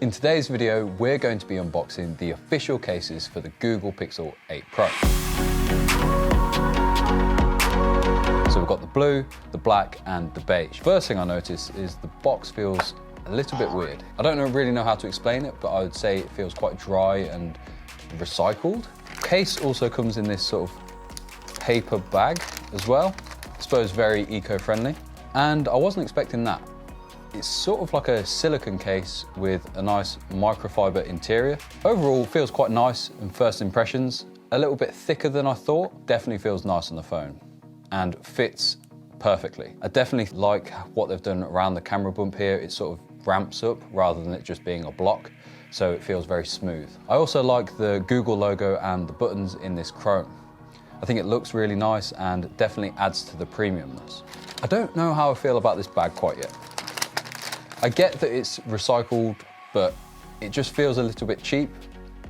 In today's video, we're going to be unboxing the official cases for the Google Pixel 8 Pro. So we've got the blue, the black, and the beige. First thing I notice is the box feels a little bit weird. I don't really know how to explain it, but I would say it feels quite dry and recycled. Case also comes in this sort of paper bag as well. I suppose very eco-friendly. And I wasn't expecting that. It's sort of like a silicone case with a nice microfiber interior. Overall, feels quite nice in first impressions. A little bit thicker than I thought. Definitely feels nice on the phone and fits perfectly. I definitely like what they've done around the camera bump here. It sort of ramps up rather than it just being a block, so it feels very smooth. I also like the Google logo and the buttons in this chrome. I think it looks really nice and definitely adds to the premiumness. I don't know how I feel about this bag quite yet. I get that it's recycled, but it just feels a little bit cheap.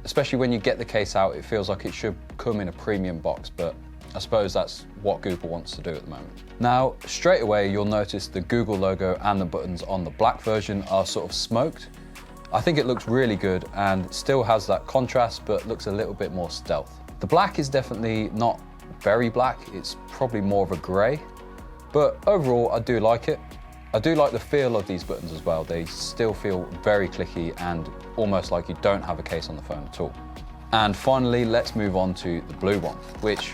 Especially when you get the case out, it feels like it should come in a premium box, but I suppose that's what Google wants to do at the moment. Now, straight away, you'll notice the Google logo and the buttons on the black version are sort of smoked. I think it looks really good and still has that contrast, but looks a little bit more stealth. The black is definitely not very black. It's probably more of a gray, but overall, I do like it. I do like the feel of these buttons as well. They still feel very clicky and almost like you don't have a case on the phone at all. And finally, let's move on to the blue one, which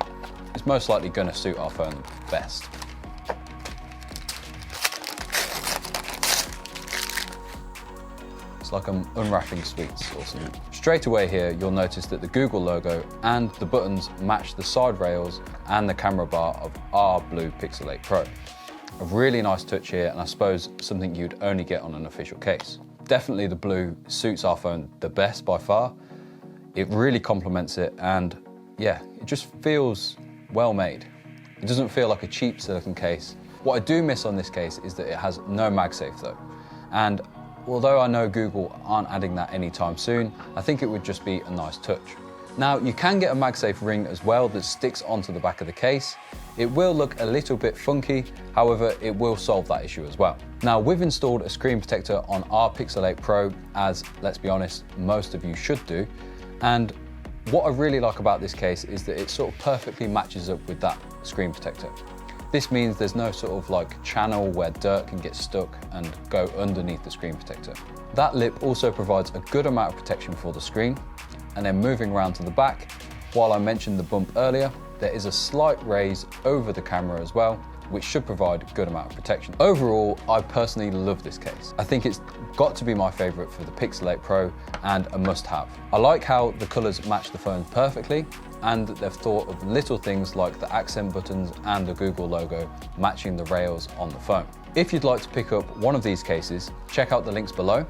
is most likely going to suit our phone best. It's like I'm unwrapping sweets or something. Straight away here, you'll notice that the Google logo and the buttons match the side rails and the camera bar of our blue Pixel 8 Pro. A really nice touch here, and I suppose something you'd only get on an official case. Definitely the blue suits our phone the best by far. It really complements it, and yeah, it just feels well made. It doesn't feel like a cheap silicone case. What I do miss on this case is that it has no MagSafe though. And although I know Google aren't adding that anytime soon, I think it would just be a nice touch. Now, you can get a MagSafe ring as well that sticks onto the back of the case. It will look a little bit funky, however, it will solve that issue as well. Now, we've installed a screen protector on our Pixel 8 Pro, as, let's be honest, most of you should do. And what I really like about this case is that it sort of perfectly matches up with that screen protector. This means there's no sort of like channel where dirt can get stuck and go underneath the screen protector. That lip also provides a good amount of protection for the screen. And then moving around to the back, while I mentioned the bump earlier, there is a slight raise over the camera as well, which should provide a good amount of protection. Overall, I personally love this case. I think it's got to be my favorite for the Pixel 8 Pro and a must-have. I like how the colors match the phone perfectly, and they've thought of little things like the accent buttons and the Google logo matching the rails on the phone. If you'd like to pick up one of these cases, check out the links below.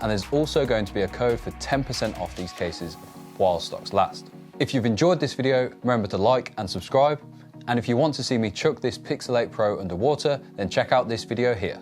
And there's also going to be a code for 10% off these cases while stocks last. If you've enjoyed this video, remember to like and subscribe. And if you want to see me chuck this Pixel 8 Pro underwater, then check out this video here.